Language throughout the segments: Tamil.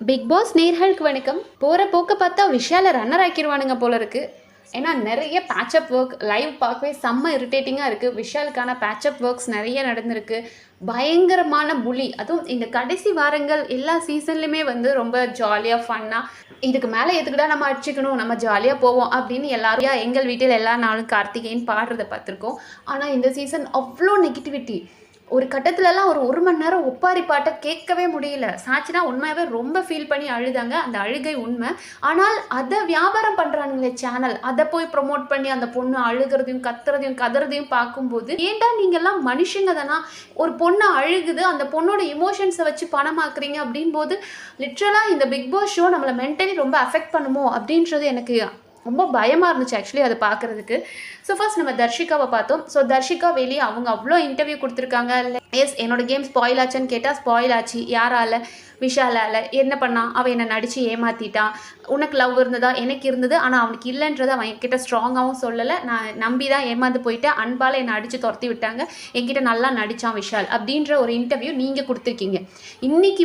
பிக் பாஸ் நேர்களுக்கு வணக்கம். போகிற போக்க பார்த்தா விஷால ரன்னர் ஆக்கிடுவானுங்க போல இருக்குது. ஏன்னா நிறைய பேட்சப் ஒர்க் லைவ் பார்க்கவே செம்ம இரிட்டேட்டிங்காக இருக்குது. விஷாலுக்கான பேட்சப் ஒர்க்ஸ் நிறைய நடந்திருக்கு. பயங்கரமான புலி, அதுவும் இந்த கடைசி வாரங்கள் எல்லா சீசன்லையுமே ரொம்ப ஜாலியாக ஃபன்னாக இதுக்கு மேலே எதுக்குடா நம்ம அடிச்சுக்கணும், நம்ம ஜாலியாக போவோம் அப்படின்னு எல்லாரும் எங்கள் வீட்டில் எல்லா நாளும் கார்த்திகேயன் பாடுறதை பார்த்துருக்கோம். ஆனால் இந்த சீசன் அவ்வளோ நெகட்டிவிட்டி. ஒரு கட்டத்துலலாம் ஒரு மணி நேரம் ஒப்பாரி பாட்டை கேட்கவே முடியல. சாட்சினா உண்மையாகவே ரொம்ப ஃபீல் பண்ணி அழுதாங்க. அந்த அழுகை உண்மை. ஆனால் அதை வியாபாரம் பண்ணுறானுங்களே சேனல், அதை போய் ப்ரொமோட் பண்ணி அந்த பொண்ணு அழுகிறதையும் கத்துறதையும் கதறதையும் பார்க்கும்போது, ஏன்டா நீங்கள்லாம் மனுஷங்க தானா? ஒரு பொண்ணு அழுகுது, அந்த பொண்ணோட இமோஷன்ஸை வச்சு பணமாக்குறீங்க அப்படின்போது லிட்ரலாக இந்த பிக் பாஸ் ஷோ நம்மளை மென்டலி ரொம்ப அஃபெக்ட் பண்ணுமோ அப்படின்றது எனக்கு ரொம்ப பயமாக இருந்துச்சு ஆக்சுவலி அதை பார்க்குறதுக்கு. ஸோ ஃபர்ஸ்ட் நம்ம தர்ஷிகாவை பார்த்தோம். ஸோ தர்ஷிகா வெளியே அவங்க அவ்வளோ இன்டர்வியூ கொடுத்துருக்காங்க. எஸ், என்னோட கேம் ஸ்பாயில் ஆச்சுன்னு கேட்டால் ஸ்பாயில் ஆச்சு. யாரால? விஷாலால். என்ன பண்ணான்? அவன் என்னை நடித்து ஏமாற்றிட்டான். உனக்கு லவ் இருந்ததா? எனக்கு இருந்தது, ஆனால் அவனுக்கு இல்லைன்றதை அவன் என்கிட்ட ஸ்ட்ராங்காகவும் சொல்லலை. நான் நம்பி தான் ஏமாந்து போயிட்டேன். அன்பால் என்னை அடித்து துரத்தி விட்டாங்க. என்கிட்ட நல்லா நடித்தான் விஷால் அப்படின்ற ஒரு இன்டர்வியூ நீங்கள் கொடுத்துருக்கீங்க. இன்னைக்கு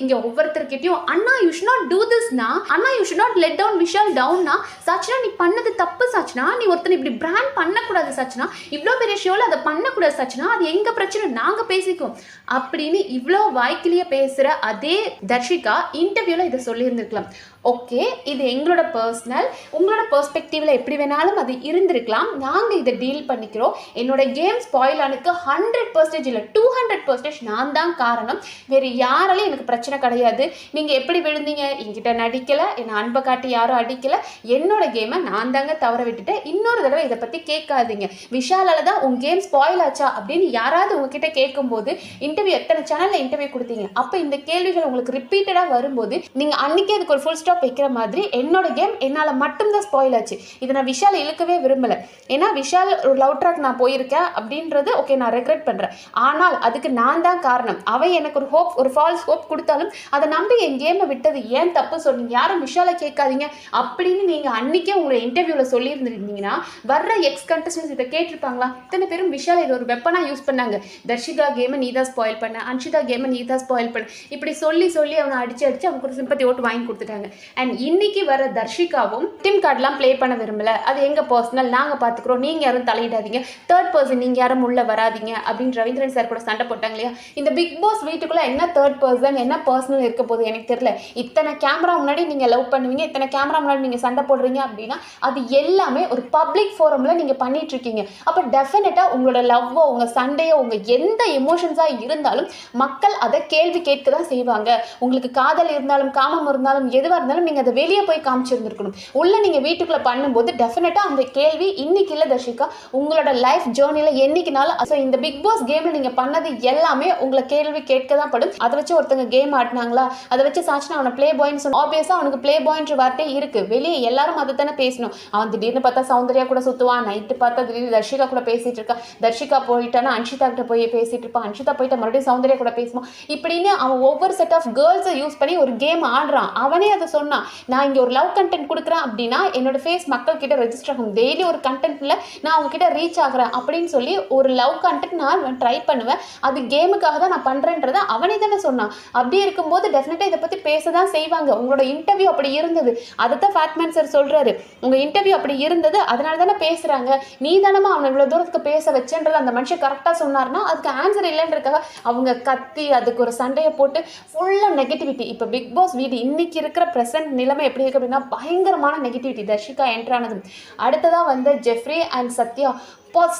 இங்கே ஒவ்வொருத்தர்கிட்டையும் அண்ணா யூ ஷுட் நாட் டூ திஸ்னா, அண்ணா you should not let down Vishal டவுன்னா, சாட்சினா நீ பண்ணது தப்பு சாட்சினா, நீ ஒருத்தனை இப்படி பிராண்ட் பண்ணக்கூடாது சாட்சினா, இவ்வளோ பெரிய ஷோவில் அதை பண்ணக்கூடாது சாட்சினா, அது எங்கள் பிரச்சனை, நாங்கள் பேசிக்குவோம் அப்படின்னு இவ்வளோ வாய்க்கிலேயே பேசுகிற அதே தர்ஷிகா இன்டர்வியூவில் இதை சொல்லியிருந்திருக்கலாம். ஓகே, இது எங்களோட பர்சனல், உங்களோட பெர்ஸ்பெக்டிவில் எப்படி வேணாலும் அது இருந்திருக்கலாம். நாங்கள் இதை டீல் பண்ணிக்கிறோம். என்னோட கேம் ஸ்பாயில் ஆனுக்கு 100% இல்லை 200% நான் தான் காரணம். வேறு யாராலையும் எனக்கு பிரச்சனை கிடையாது. நீங்கள் எப்படி விழுந்தீங்க? என்கிட்ட நடிக்கலை, என்னை அன்பை காட்டி யாரும் அடிக்கலை. என்னோட கேமை நான் தாங்க தவற விட்டுட்டேன். இன்னொரு தடவை இதை பற்றி கேட்காதீங்க. விஷாலால் தான் உங்கள் கேம் ஸ்பாயில் ஆச்சா அப்படின்னு யாராவது உங்ககிட்ட கேட்கும்போது, இன்டர்வியூ எத்தனை சேனலில் இன்டர்வியூ கொடுத்தீங்க, அப்போ இந்த கேள்விகள் உங்களுக்கு ரிப்பீட்டடாக வரும்போது நீங்கள் அன்றைக்கே அதுக்கு ஒரு ஃபுல் ஸ்டாப் வைக்கிற மாதிரி, என்னோட கேம் என்னால் மட்டும்தான் ஸ்பாயில் ஆச்சு. இதை நான் விஷால் இழுக்கவே விரும்பலை. ஏன்னா விஷால் ஒரு லவ் ட்ராக் நான் போயிருக்கேன் அப்படின்றது ஓகே, நான் ரெக்ரெட் பண்ணுறேன். ஆனால் அதுக்கு நான் தான் காரணம். அவன் எனக்கு ஒரு ஃபால்ஸ் ஹோப் கொடுத்தாலும் அதை நம்பி என் கேமை விட்டது ஏன் தப்பு சொன்னீங்க? யாரும் விஷாலை கேட்காதீங்க அப்படின்னு நீங்கள் அன்றைக்கே உங்களை இன்டர்வியூவில் சொல்லியிருந்துருந்தீங்கன்னா வர்ற எக்ஸ் கண்டஸ்டன்ஸ் இதை கேட்டிருப்பாங்களா? இத்தனை பேரும் விஷால் இது ஒரு வெப்பனாக யூஸ் பண்ணாங்க. தர்ஷிகா கேமை நீ தான் ஸ்பாயில் பண்ண, அன்ஷிதா கேமை நீ தான் ஸ்பாயில் பண்ண, இப்படி சொல்லி அவனை அடிச்சு அவனுக்கு ஒரு சிம்பத்தி ஓட்டு வாங்கி கொடுத்துட்டாங்க. அண்ட் இன்னைக்கு வர தர்ஷிகாவும் டிம் கார்டெலாம் ப்ளே பண்ண விரும்பல, அது எங்கள் பர்சனல், நாங்கள் பார்த்துக்குறோம், நீங்கள் யாரும் தலையிடாதீங்க, தேர்ட் பர்சன் நீங்கள் யாரும் உள்ளே வராதிங்க அப்படின்னு ரவீந்திரன் சார் கூட சண்டை போட்டாங்க இல்லையா? இந்த பிக் பாஸ் வீட்டுக்குள்ளே என்ன தேர்ட் பர்சன் என்ன பர்சனல் இருக்க போது எனக்கு தெரியல. இத்தனை கேமரா முன்னாடி நீங்கள் லவ் பண்ணுவீங்க, இத்தனை கேமரா முன்னாடி நீங்கள் சண்டை போடுறீங்க அப்படின்னா அது எல்லாமே ஒரு பப்ளிக் ஃபோரமில் நீங்கள் பண்ணிட்டு இருக்கீங்க. அப்போ டெஃபினட்டாக உங்களோட லவ்வோ உங்கள் சண்டையோ உங்கள் எந்த எமோஷன்ஸாக இருந்தாலும் மக்கள் அதை கேள்வி கேட்க தான் செய்வாங்க. உங்களுக்கு காதல் இருந்தாலும் காமம் இருந்தாலும் எதுவாக இருந்தாலும் நீங்கள் அதை வெளியே போய் காமிச்சிருந்துருக்கணும். உள்ள நீங்கள் வீட்டுக்குள்ளே பண்ணும்போது டெஃபினட்டாக அந்த கேள்வி இன்னைக்கு இல்லை தர்ஷிகா, உங்களோட லைஃப் ஜேர்னியில் என்னைக்குனாலும். ஸோ இந்த பிக் பாஸ் கேமில் நீங்கள் பண்ணது எல்லாமே உங்களை கேள்வி கேட்க தான் படும். அதை வச்சு ஒருத்தங்க கேம் ஆட்டினாங்களா, அதை வச்சு சாட்சினா அவனை ப்ளே பாய்ன்னு சொன்ன, ஆப்வியஸாக அவனுக்கு ப்ளே பாய்ன்ற வார்த்தை இருக்குது. வெளியே எல்லாரும் அதை தானே பேசணும். அவன் திடீர்னு பார்த்தா சௌந்தர்யா கூட சுற்றுவான், நைட்டு பார்த்தா திடீர்னு தர்ஷிகா கூட பேசிகிட்டு இருக்கா, தர்ஷிகா போயிட்டானா அன்ஷிதா கிட்ட போய் பேசிகிட்டு இருப்பான், அன்ஷிதா போயிட்டா மறுபடியும் சௌந்தர்யா கூட பேசுவான். இப்படின்னு அவன் ஒவ்வொரு செட் ஆஃப் கேர்ள்ஸை யூஸ் பண்ணி ஒரு கேம் ஆடுறான். அவனே அதை சொன்னான், நான் இங்கே ஒரு லவ் கண்டென்ட் கொடுக்குறேன் அப்படின்னா என்னோட ஃபேஸ் மக்கள் கிட்ட ரெஜிஸ்டர் ஆகும், டெய்லி ஒரு கண்டென்ட்ல நான் அவங்ககிட்ட ரீச் ஆகிறேன் அப்படின்னு சொல்லி ஒரு லவ் கண்டென்ட் நான் ட்ரை பண்ணுவேன், அது கேமுக்காக தான் நான் பண்ணுறேன்றதை அவனே தானே சொன்னான். அப்படி இருக்கும்போது டெஃபினட்டாக இதை பற்றி பேச தான் செய்வாங்க. உங்களோட இன்டர்வியூ அப்படி இருந்தது, அதை தான் ஃபேட்மேன் சார் சொல்கிறாரு. உங்கள் இன்டர்வியூ அப்படி இருந்தது, அதனால தானே பேசுகிறாங்க, நீ தானமா அவனை இவ்வளோ தூரத்துக்கு பேச வச்சேன்றது அந்த மனுஷன் கரெக்டாக சொன்னார்னா அதுக்கு ஆன்சர் இல்லைன்றதுக்காக அவங்க கத்தி அதுக்கு ஒரு சண்டையை போட்டு ஃபுல்லாக நெகட்டிவிட்டி. இப்போ பிக் பாஸ் வீடு இன்னைக்கு இருக்கிற ப்ரெசென்ட் நிலைமை எப்படி இருக்குது அப்படின்னா பயங்கரமான நெகட்டிவிட்டி. தர்ஷிகா என்ட்ரானதும் அடுத்ததாக ஜெஃப்ரி அண்ட் சத்யா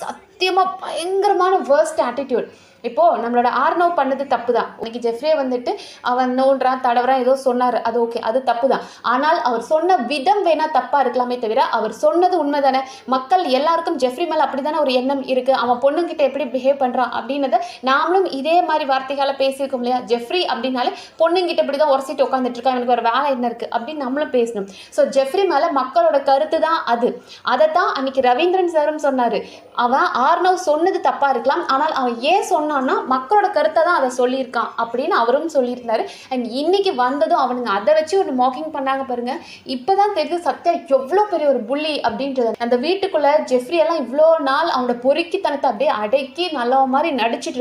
சத்தியமாக பயங்கரமான வேர்ஸ்ட் ஆட்டிடியூட். இப்போது நம்மளோட ஆர்னவ் பண்ணது தப்பு தான். இன்னைக்கு ஜெஃப்ரியை அவன் நோன்றான் தடவறான் ஏதோ சொன்னார், அது ஓகே, அது தப்பு தான். ஆனால் அவர் சொன்ன விதம் வேணால் தப்பாக இருக்கலாமே தவிர அவர் சொன்னது உண்மை தானே. மக்கள் எல்லாருக்கும் ஜெஃப்ரி மேலே அப்படி தானே ஒரு எண்ணம் இருக்குது. அவன் பொண்ணுங்கிட்ட எப்படி பிஹேவ் பண்ணுறான் அப்படின்னத நாமளும் இதே மாதிரி வார்த்தைகளை பேசியிருக்கோம் இல்லையா? ஜெஃப்ரி அப்படின்னாலே பொண்ணுங்கிட்ட இப்படி தான் உரசிட்டு உட்காந்துட்டு இருக்கான், எனக்கு ஒரு வேலை என்ன இருக்குது அப்படின்னு நம்மளும் பேசணும். ஸோ ஜெஃப்ரி மேலே மக்களோட கருத்து தான் அது. அதை தான் அன்னைக்கு ரவீந்திரன் சாரும் சொன்னார். அவன் ஆர்னவ் சொன்னது தப்பாக இருக்கலாம், ஆனால் அவன் ஏன் சொன்னான் சொன்னான்னா மக்களோட கருத்தை தான் அதை சொல்லியிருக்கான் அப்படின்னு அவரும் சொல்லியிருந்தாரு. அண்ட் இன்னைக்கு வந்ததும் அவனுங்க அதை வச்சு ஒரு மாக்கிங் பண்ணாங்க பாருங்க. இப்போதான் தெரியுது சத்யா எவ்வளோ பெரிய ஒரு புள்ளி அப்படின்றது. அந்த வீட்டுக்குள்ள ஜெஃப்ரி எல்லாம் இவ்வளோ நாள் அவனோட பொறுக்கித்தனத்தை அப்படியே அடக்கி நல்ல மாதிரி நடிச்சிட்டு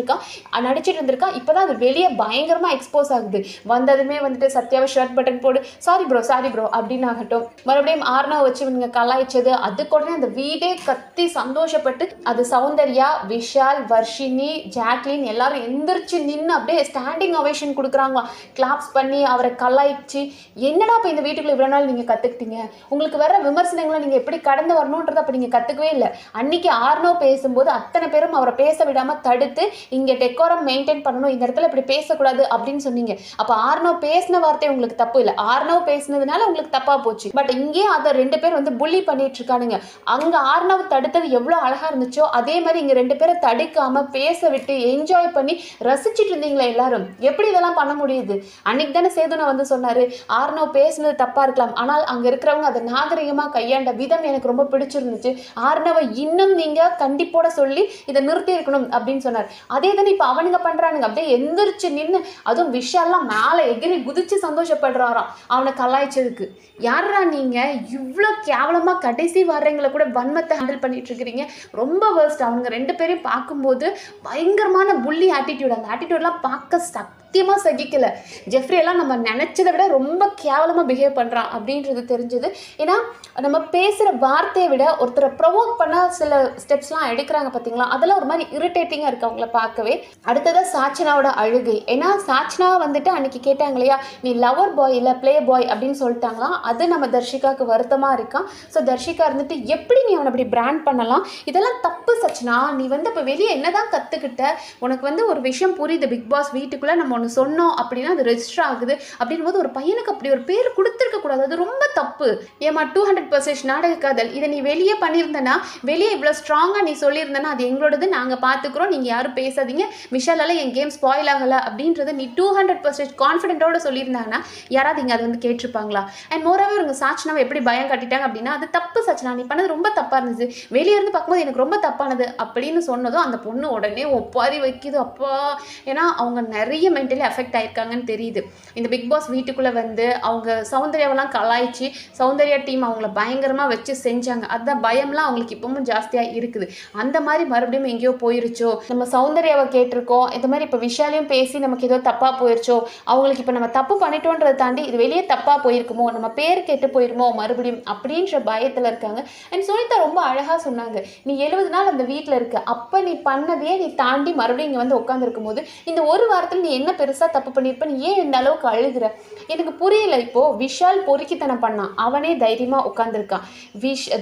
இருந்திருக்கான். இப்போதான் அது வெளியே பயங்கரமா எக்ஸ்போஸ் ஆகுது. வந்ததுமே வந்துட்டு சத்யாவை ஷர்ட் பட்டன் போடு, சாரி ப்ரோ அப்படின்னு ஆகட்டும், மறுபடியும் ஆர்னாவை வச்சு இவங்க கலாய்ச்சது, அதுக்கு உடனே அந்த வீடே கத்தி சந்தோஷப்பட்டு அது சௌந்தர்யா, விஷால், வர்ஷினி, ஜாக்லின் எல்லாரும் எந்திரிச்சு நின்று அப்படியே ஸ்டாண்டிங் அவேஷன் கொடுக்குறாங்க. கிளாப்ஸ் பண்ணி அவரை கலாய்ச்சி, என்னடா இப்போ இந்த வீட்டுக்குள்ள இவ்வளோ நாள் நீங்கள் கற்றுக்கிட்டீங்க, உங்களுக்கு வர விமர்சனங்களை நீங்கள் எப்படி கடந்து வரணுன்றதை அப்போ நீங்கள் கற்றுக்கவே இல்லை. அன்னைக்கு ஆர்னோ பேசும்போது அத்தனை பேரும் அவரை பேச விடாமல் தடுத்து இங்கே டெக்கோரம் மெயின்டைன் பண்ணணும், இந்த இடத்துல இப்படி பேசக்கூடாது அப்படின்னு சொன்னீங்க. அப்போ ஆர்னோ பேசின வார்த்தை உங்களுக்கு தப்பு இல்லை, ஆர்னோ பேசினதுனால உங்களுக்கு தப்பாக போச்சு. பட் இங்கேயே அதை 2 பேர் வந்து புள்ளி பண்ணிட்டு இருக்கானுங்க. அங்கே ஆர்னோவை தடுத்தது எவ்வளோ அழகாக இருந்துச்சோ அதே மாதிரி இங்கே 2 பேரை தடுக்காமல் பேச விட்டு என்ஜாய் பண்ணி ரசிச்சுட்டு இருந்தீங்களா எல்லாரும்? எப்படி இதெல்லாம் பண்ண முடியுது? அன்னைக்கு தானே சேதுனா வந்து சொன்னாரு, ஆர்னோ பேசினது தப்பா இருக்கலாம், ஆனால் அங்க இருக்கிறவங்க அதை நாகரிகமா கையாண்ட விதம் எனக்கு ரொம்ப பிடிச்சிருந்துச்சு, ஆர்னவை இன்னும் நீங்க கண்டிப்போட சொல்லி இதை நிறுத்தி இருக்கணும் அப்படின்னு சொன்னார். அதே தானே இப்ப அவனுங்க பண்றானுங்க. அப்படியே எந்திரிச்சு நின்று, அதுவும் விஷயம்லாம் மேலே எகிரி குதிச்சு சந்தோஷப்படுறாராம் அவனை கலாய்ச்சதுக்கு. யாரா நீங்க இவ்வளோ கேவலமா கடைசி வர்றவங்களை கூட வன்மத்தை ஹேண்டில் பண்ணிட்டு இருக்கிறீங்க? ரொம்ப வேர்ஸ்ட். அவங்க 2 பேரையும் பார்க்கும்போது பயங்கரமான புள்ளி ஆட்டிடியூட். அந்த ஆட்டிடியூட்லாம் பார்க்க சத்தியமாக சகிக்கல. ஜெஃப்ரி எல்லாம் நம்ம நினச்சதை விட ரொம்ப கேவலமாக பிஹேவ் பண்ணுறான் அப்படின்றது தெரிஞ்சது. ஏன்னா நம்ம பேசுகிற வார்த்தையை விட ஒருத்தரை ப்ரொவோக் பண்ண சில ஸ்டெப்ஸ்லாம் எடுக்கிறாங்க பார்த்தீங்களா, அதெல்லாம் ஒரு மாதிரி இரிட்டேட்டிங்காக இருக்குது அவங்கள பார்க்கவே. அடுத்ததாக சாச்சனாவோட அழுகை. ஏன்னா சாச்சனா வந்துட்டு அன்னைக்கு கேட்டாங்க இல்லையா, நீ லவர் பாய் இல்லை ப்ளே பாய் அப்படின்னு சொல்லிட்டாங்களாம். அது நம்ம தர்ஷிகாவுக்கு வருத்தமாக இருக்கான். ஸோ தர்ஷிகா இருந்துட்டு எப்படி நீ அவனை அப்படி பிராண்ட் பண்ணலாம், இதெல்லாம் தப்பு சச்சனா, நீ வந்து இப்போ வெளியே என்னதான் கற்றுக்கிட்ட, உனக்கு வந்து ஒரு விஷயம் புரியுது, பிக் பாஸ் வீட்டுக்குள்ளே நம்ம ஒன்று சொன்னோம் அப்படின்னா அது ரெஜிஸ்டர் ஆகுது அப்படின் போது ஒரு பையனுக்கு அப்படி ஒரு பேர் கொடுத்துருக்க கூடாது, அது ரொம்ப தப்பு. ஏமா 200% நாடக காதல், இதை நீ வெளியே பண்ணியிருந்தனா, வெளியே இவ்வளோ ஸ்ட்ராங்காக நீ சொல்லியிருந்தனா அது எங்களோடது, நாங்கள் பார்த்துக்குறோம், நீங்கள் யாரும் பேசாதீங்க, விஷாலால் என் கேம் ஸ்பாயில் ஆகலை அப்படின்றத நீ 200% கான்ஃபிடென்ட்டோட சொல்லியிருந்தாங்கன்னா யாராவது இங்கே அதை வந்து கேட்டிருப்பாங்களா? அண்ட் மோராவே உங்கள் சாச்சனாவை எப்படி பயம் காட்டிட்டாங்க அப்படின்னா அது தப்பு சச்சனா, நீ பண்ணது ரொம்ப தப்பாக இருந்துச்சு, வெளியே இருந்து பார்க்கும்போது எனக்கு ரொம்ப தப்பானது அப்படின்னு சொன்னதும் அந்த பொண்ணு உடனே ஒப்பாரி வைக்கிது. அப்பா, ஏன்னா அவங்க நிறைய மென்டலி அஃபெக்ட் ஆயிருக்காங்கன்னு தெரியுது. இந்த பிக் பாஸ் வீட்டுக்குள்ளே வந்து அவங்க சௌந்தர்யாவெல்லாம் கலாய்ச்சி சௌந்தர்யா டீம் அவங்கள பயங்கரமாக வச்சு செஞ்சாங்க. அந்த பயம்லாம் அவங்களுக்கு இப்பவும் ஜாஸ்தியாக இருக்குது. அந்த மாதிரி மறுபடியும் எங்கேயோ போயிருச்சோ, நம்ம சௌந்தர்யாவை கேட்டிருக்கோம், இந்த மாதிரி இப்போ விஷாலையும் பேசி நமக்கு ஏதோ தப்பாக போயிருச்சோ, அவங்களுக்கு இப்போ நம்ம தப்பு பண்ணிட்டோன்றதை தாண்டி இது வெளியே தப்பாக போயிருக்குமோ, நம்ம பேர் கெட்டு போயிருமோ மறுபடியும் அப்படின்ற பயத்தில் இருக்காங்க. அண்ட் சுனிதா ரொம்ப அழகாக சொன்னாங்க, நீ 70 நாள் அந்த வீட்டில் இருக்க, அப்போ நீ பண்ணதையே நீ தாண்டி மறுபடியும் இங்கே வந்து உட்காந்துருக்கும் போது இந்த ஒரு வாரத்தில் நீ என்ன பெருசாக தப்பு பண்ணியிருப்ப, நீ ஏன் இந்த அளவுக்கு அழுகிற? எனக்கு புரியல. இப்போது விஷால் பொறுக்கித்தனம் பண்ணான், அவனே தைரியமாக உட்காந்துருக்கான்.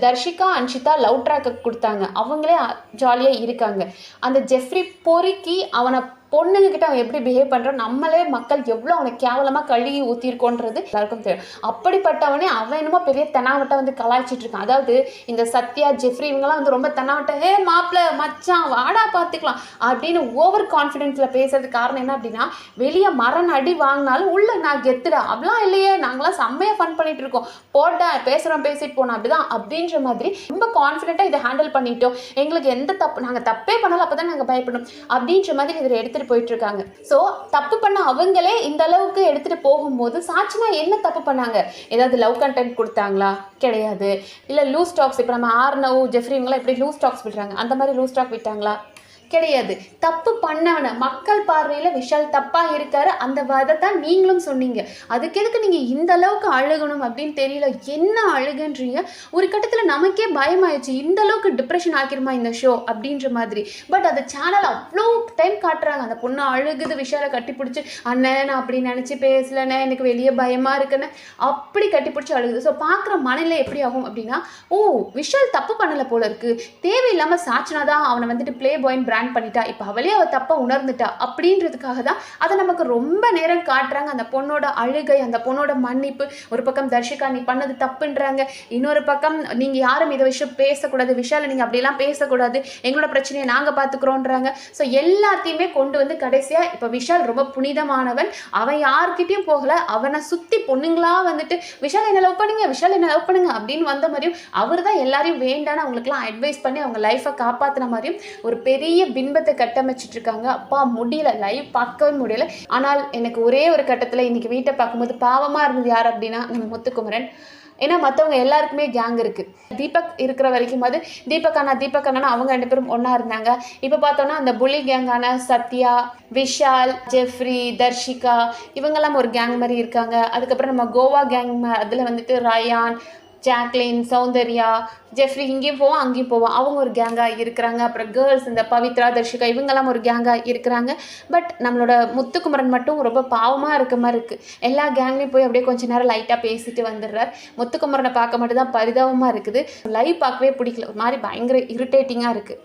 தர்ஷிகா அன்ஷிதா லவ் ட்ராக்கு கொடுத்தாங்க, அவங்களே ஜாலியாக இருக்காங்க. அந்த ஜெஃப்ரி பொறுக்கி அவனை பொண்ணுங்கிட்ட அவன் எப்படி பிஹேவ் பண்ணுறான், நம்மளே மக்கள் எவ்வளோ அவனை கேவலமாக கழுகி ஊற்றிருக்கோன்றது எல்லாருக்கும் தெரியும். அப்படிப்பட்டவனே அவன் என்னமோ பெரிய தெனாவட்டை வந்து கலாய்ச்சிட்டு இருக்கான். அதாவது இந்த சத்யா, ஜெஃப்ரி இவங்கெல்லாம் வந்து ரொம்ப தெனாவட்டை, ஹே மாப்பிள்ள மச்சான் வாடா பார்த்துக்கலாம் அப்படின்னு ஓவர் கான்ஃபிடென்ஸில் பேசுறதுக்கு காரணம் என்ன அப்படின்னா, வெளியே அடி வாங்கினாலும் உள்ள நான் கெத்துடா, அப்படிலாம் இல்லையே, நாங்களாம் செம்மையாக ஃபன் பண்ணிட்டு இருக்கோம், போட்டா பேசுகிறோம் பேசிட்டு போனோம் அப்படிதான் அப்படின்ற மாதிரி ரொம்ப கான்ஃபிடென்ட்டாக இதை ஹேண்டில் பண்ணிட்டோம், எங்களுக்கு எந்த தப்பு, நாங்கள் தப்பே பண்ணாலும் அப்போ தான் நாங்கள் பயப்படணும் அப்படின்ற மாதிரி இதில் எடுத்துகிட்டு போயிட்டு இருக்காங்க. ஸோ தப்பு பண்ண அவங்களே இந்த அளவுக்கு எடுத்துட்டு போகும்போது சாச்சனா என்ன தப்பு பண்ணாங்க? ஏதாவது லவ் கண்டென்ட் கொடுத்தாங்களா? கிடையாது. இல்லை லூஸ் டாக்ஸ், இப்போ நம்ம ஆர்னவ், ஜெஃப்ரி இவங்களாம் எப்படி லூஸ் டாக்ஸ் விடுறாங்க, அந்த மாதிரி லூஸ் டாக் விட்டாங்களா? கிடையாது. தப்பு பண்ணவன மக்கள் பார்வையில் விஷால் தப்பாக இருக்காரு, அந்த வதைத்தான் நீங்களும் சொன்னீங்க. அதுக்கு எதுக்கு நீங்கள் இந்த அளவுக்கு அழுகணும் அப்படின்னு தெரியல. என்ன அழுகுன்றீங்க? ஒரு கட்டத்தில் நமக்கே பயமாயிடுச்சு, இந்த அளவுக்கு டிப்ரெஷன் ஆக்கிருமா இந்த ஷோ அப்படின்ற மாதிரி. பட் அந்த சேனல் அவ்வளோ டைம் காட்டுறாங்க, அந்த பொண்ணு அழுகுது, விஷாலை கட்டி பிடிச்சி, அண்ணன் நான் அப்படி நினச்சி பேசலண்ணே, எனக்கு வெளியே பயமாக இருக்குன்னு அப்படி கட்டி பிடிச்சி அழுகுது. ஸோ பார்க்குற மனநிலை எப்படி ஆகும் அப்படின்னா, ஓ விஷால் தப்பு பண்ணலை போல இருக்கு, தேவையில்லாமல் சாச்சனா தான் அவனை வந்துட்டு ப்ளே பாய்ன்னு பிராண்ட் பண்ணிட்டா, இப்போ அவளே அவள் தப்பை உணர்ந்துட்டா அப்படின்றதுக்காக தான் அதை நமக்கு ரொம்ப நேரம் காட்டுறாங்க. அந்த பொண்ணோட அழுகை, அந்த பொண்ணோட மன்னிப்பு, ஒரு பக்கம் தர்ஷிகா நீ பண்ணது தப்புன்றாங்க, இன்னொரு பக்கம் நீங்கள் யாரும் இதை விஷயம் பேசக்கூடாது, விஷாலை நீங்கள் அப்படிலாம் பேசக்கூடாது, எங்களோட பிரச்சனையை நாங்கள் பார்த்துக்குறோன்றாங்க. ஸோ எல்லாத்தையுமே கொண்டு வந்து கடைசியாக இப்போ விஷால் ரொம்ப புனிதமானவன், அவன் யார்கிட்டையும் போகலை, அவனை சுற்றி பொண்ணுங்களா வந்துட்டு விஷால் என்ன லவ் பண்ணுங்க, விஷால் என்ன லவ் பண்ணுங்க அப்படின்னு வந்த மாதிரியும் அவர் தான் எல்லாரையும் வேண்டான்னு அவங்களுக்குலாம் அட்வைஸ் பண்ணி அவங்க லைஃப்பை காப்பாற்றின மாதிரியும் ஒரு பெரிய பின்பத்தை கட்டமைச்சிட்டு இருக்காங்க. அப்பா முடியல, லைவ் பார்க்கவே முடியல. ஆனால் எனக்கு ஒரே ஒரு கட்டத்தில் இன்னைக்கு வீட்டை பார்க்கும்போது பாவமாக இருந்தது. யார் அப்படின்னா நம்ம முத்துக்குமரன். ஏன்னா மற்றவங்க எல்லாருக்குமே கேங் இருக்குது. தீபக் இருக்கிற வரைக்குமாவது தீபக் அண்ணா அவங்க 2 பேரும் ஒன்றா இருந்தாங்க. இப்போ பார்த்தோன்னா அந்த புலி கேங்கான சத்யா, விஷால், ஜெஃப்ரி, தர்ஷிகா இவங்கெல்லாம் ஒரு கேங் மாதிரி இருக்காங்க. அதுக்கப்புறம் நம்ம கோவா கேங் அதில் வந்துட்டு ரயான், ஜாக்லின், சௌந்தர்யா, ஜெஃப்ரி இங்கேயும் போவோம் அங்கேயும் போவோம், அவங்க ஒரு கேங்காக இருக்கிறாங்க. அப்புறம் கேர்ள்ஸ் இந்த பவித்ரா, தர்ஷிகா இவங்கெல்லாம் ஒரு கேங்காக இருக்கிறாங்க. பட் நம்மளோட முத்துக்குமரன் மட்டும் ரொம்ப பாவமாக இருக்க மாதிரி இருக்குது. எல்லா கேங்லேயும் போய் அப்படியே கொஞ்ச நேரம் லைட்டாக பேசிட்டு வந்துடுறார். முத்துக்குமரனை பார்க்க மட்டும் தான் பரிதாபமாக இருக்குது. லைவ் பார்க்கவே பிடிக்கல, ஒரு மாதிரி பயங்கர இரிட்டேட்டிங்காக இருக்குது.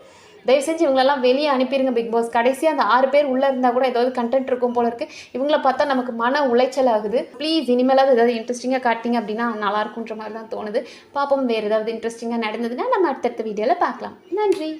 தயவு செஞ்சு இவங்களெல்லாம் வெளியே அனுப்பிடுங்க பிக் பாஸ். கடைசியாக அந்த 6 பேர் உள்ளே இருந்தால் கூட ஏதாவது கண்டென்ட் இருக்கும் போல இருக்குது. இவங்கள பார்த்தா நமக்கு மன உளைச்சல் ஆகுது. ப்ளீஸ் இனிமேலாவது ஏதாவது இன்ட்ரெஸ்டிங்காக காட்டிங்க அப்படின்னா நல்லாயிருக்குன்ற மாதிரி தான் தோணுது. பார்ப்போம், வேறு ஏதாவது இன்ட்ரெஸ்டிங்காக நடந்ததுன்னா நம்ம அடுத்தடுத்த வீடியோவில் பார்க்கலாம். நன்றி.